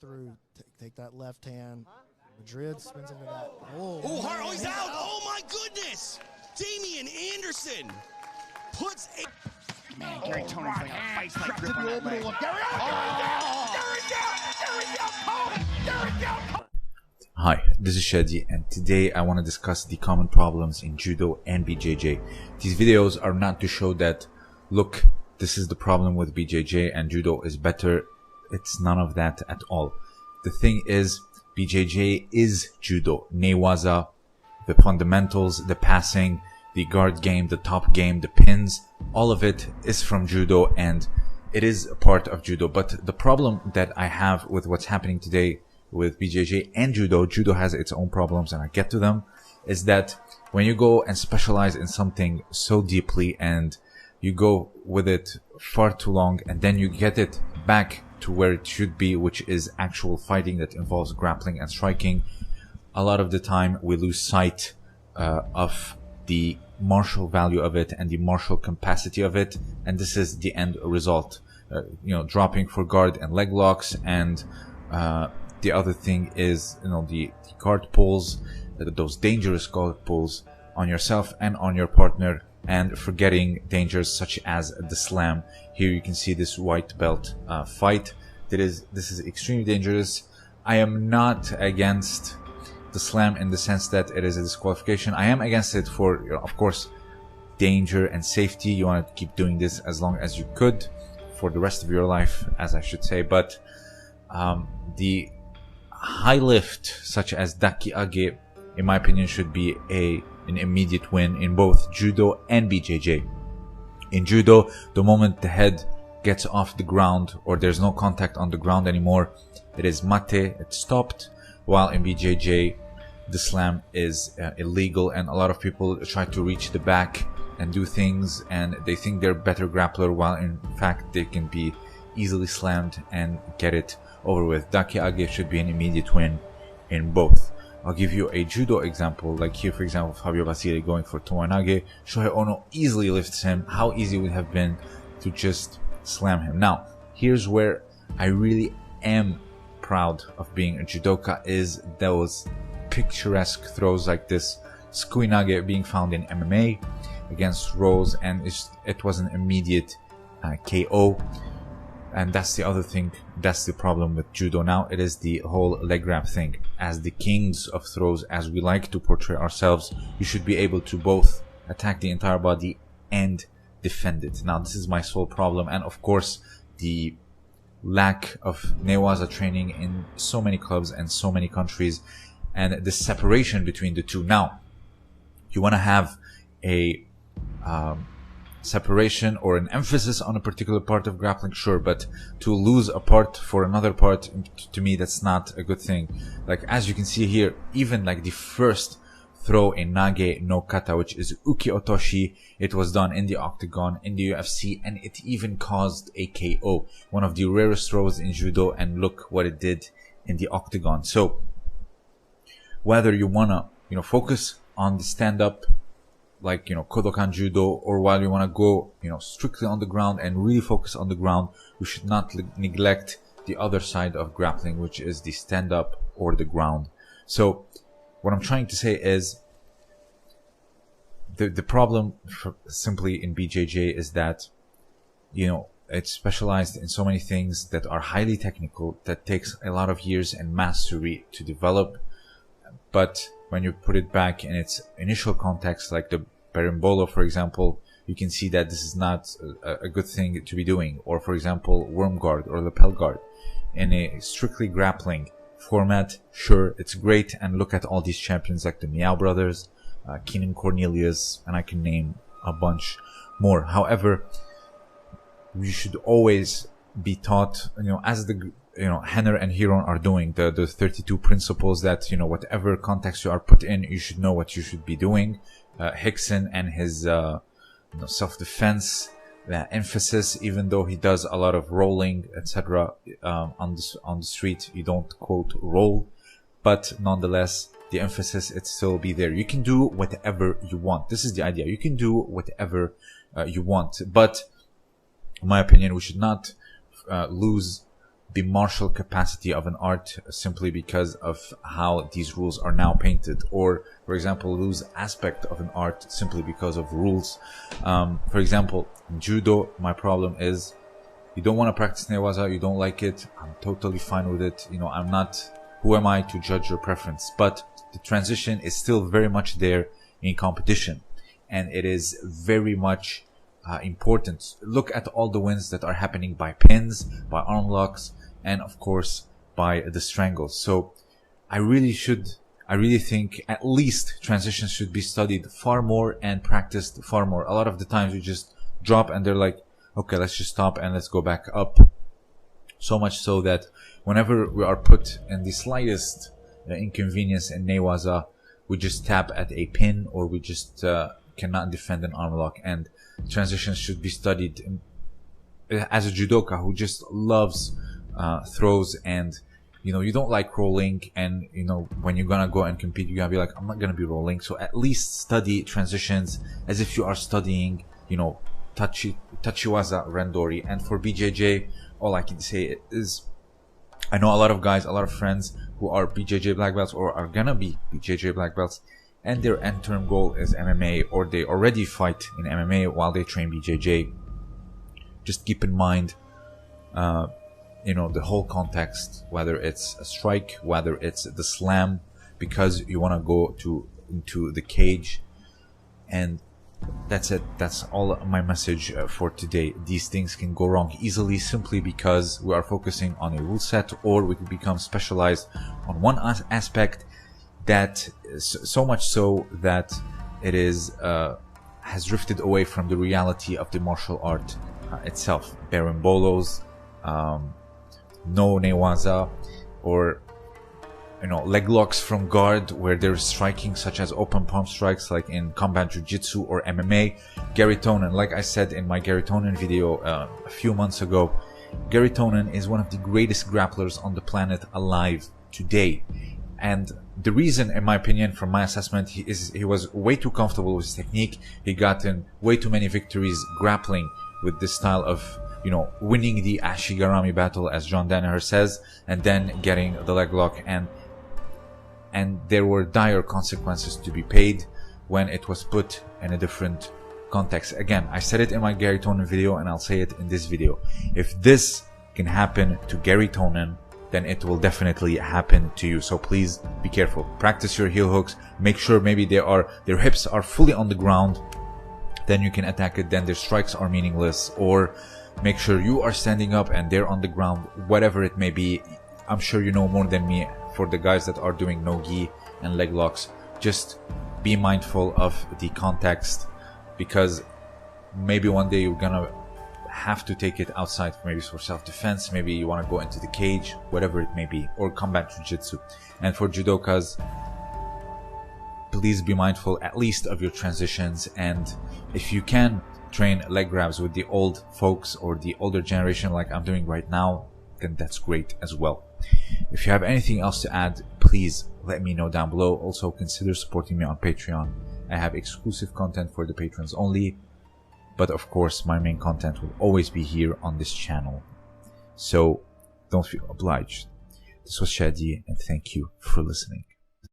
through, take that left hand. Madrid spins into that. Oh, hard. Oh, he's out. Oh, my goodness. Damian Anderson puts a... Man, Gary Tony's like a face-like grip on that leg. Hi, this is Shadi, and today I want to discuss the common problems in judo and BJJ. These videos are not to show that, look, this is the problem with BJJ and judo is better. It's none of that at all. The thing is, BJJ is judo. Newaza, the fundamentals, the passing, the guard game, the top game, the pins, all of it is from judo and it is a part of judo. But the problem that I have with what's happening today with BJJ and judo has its own problems and I get to them, is that when you go and specialize in something so deeply and you go with it far too long and then you get it back to where it should be, which is actual fighting that involves grappling and striking, a lot of the time we lose sight of the martial value of it and the martial capacity of it, and this is the end result. Dropping for guard and leg locks, and the other thing is, the guard pulls, those dangerous guard pulls on yourself and on your partner, and forgetting dangers such as the slam. Here you can see this white belt fight. This is extremely dangerous. I am not against the slam in the sense that it is a disqualification. I am against it for, of course, danger and safety. You want to keep doing this as long as you could for the rest of your life, as I should say. But the high lift, such as daki age, in my opinion, should be an immediate win in both judo and BJJ. In judo, the moment the head gets off the ground or there's no contact on the ground anymore, it is mate, it's stopped. While in BJJ, the slam is illegal, and a lot of people try to reach the back and do things, and they think they're better grappler, while in fact they can be easily slammed and get it over with. Daki age should be an immediate win in both. I'll give you a judo example, like here, for example, Fabio Basile going for Tomoe. Shohei Ono easily lifts him. How easy it would have been to just slam him. Now, here's where I really am proud of being a judoka, is those picturesque throws like this Sukuinage being found in MMA against rolls, and it was an immediate KO. And that's the other thing, that's the problem with judo now. It is the whole leg grab thing. As the kings of throws, as we like to portray ourselves, you should be able to both attack the entire body and defend it. Now, this is my sole problem, and of course, the lack of newaza training in so many clubs and so many countries, and the separation between the two. Now, you want to have a separation or an emphasis on a particular part of grappling, sure, but to lose a part for another part, to me, that's not a good thing. Like, as you can see here, even like the first throw in Nage no Kata, which is Uki Otoshi, it was done in the octagon in the UFC, and it even caused a KO, one of the rarest throws in judo, and look what it did in the octagon. So whether you wanna focus on the stand-up, like Kodokan judo, or while you want to go strictly on the ground and really focus on the ground, we should not neglect the other side of grappling, which is the stand-up or the ground. So what I'm trying to say is the problem simply in BJJ is that it's specialized in so many things that are highly technical, that takes a lot of years and mastery to develop. But when you put it back in its initial context, like the berimbolo, for example, you can see that this is not a good thing to be doing. Or, for example, worm guard or lapel guard. In a strictly grappling format, sure, it's great. And look at all these champions like the Miao brothers, Keenan Cornelius, and I can name a bunch more. However, you should always be taught, as the Henner and Hiron are doing, the 32 principles that, whatever context you are put in, you should know what you should be doing. Hickson and his, self-defense, emphasis, even though he does a lot of rolling, etc. On the street, you don't quote roll, but nonetheless, the emphasis, it still be there. You can do whatever you want. This is the idea. You can do whatever you want, but in my opinion, we should not lose the martial capacity of an art simply because of how these rules are now painted, or for example lose aspect of an art simply because of rules. For example, in judo, my problem is you don't want to practice newaza, you don't like it, I'm totally fine with it. You know, I'm not, who am I to judge your preference? But the transition is still very much there in competition, and it is very much important. Look at all the wins that are happening by pins, by arm locks, and of course by the strangles. So I really think at least transitions should be studied far more and practiced far more. A lot of the times you just drop and they're like, okay, let's just stop and let's go back up. So much so that whenever we are put in the slightest inconvenience in newaza, we just tap at a pin, or we just cannot defend an arm lock. And transitions should be studied. As a judoka who just loves throws, and you know, you don't like rolling, and you know, when you're gonna go and compete, you're gonna be like, I'm not gonna be rolling. So at least study transitions as if you are studying, you know, tachiwaza randori. And for BJJ, all I can say is, I know a lot of guys, a lot of friends who are BJJ black belts or are gonna be BJJ black belts, and their end-term goal is MMA, or they already fight in MMA while they train BJJ. Just keep in mind, you know, the whole context, whether it's a strike, whether it's the slam, because you want to go into the cage. And that's it. That's all my message for today. These things can go wrong easily simply because we are focusing on a rule set, or we could become specialized on one aspect, that so much so that it is has drifted away from the reality of the martial art itself. Berimbolos, no newaza, or you know, leg locks from guard where there's striking, such as open palm strikes like in combat jiu-jitsu or MMA. Gary Tonin, like I said in my Gary Tonin video a few months ago, Gary Tonin is one of the greatest grapplers on the planet alive today. And the reason, in my opinion, from my assessment, he was way too comfortable with his technique. He got in way too many victories grappling with this style of, you know, winning the Ashigarami battle, as John Danaher says, and then getting the leg lock. And there were dire consequences to be paid when it was put in a different context. Again, I said it in my Gary Tonin video, and I'll say it in this video. If this can happen to Gary Tonin, then it will definitely happen to you. So please be careful. Practice your heel hooks. Make sure maybe their hips are fully on the ground. Then you can attack it. Then their strikes are meaningless. Or make sure you are standing up and they're on the ground. Whatever it may be. I'm sure you know more than me. For the guys that are doing no-gi and leg locks, just be mindful of the context, because maybe one day you're gonna have to take it outside, maybe for self-defense, maybe you want to go into the cage, whatever it may be, or combat jiu-jitsu. And for judokas, please be mindful at least of your transitions, and if you can train leg grabs with the old folks or the older generation like I'm doing right now, then that's great as well. If you have anything else to add, please let me know down below. Also, consider supporting me on Patreon. I have exclusive content for the patrons only, but of course my main content will always be here on this channel, so don't feel obliged. This was Shadi, and thank you for listening.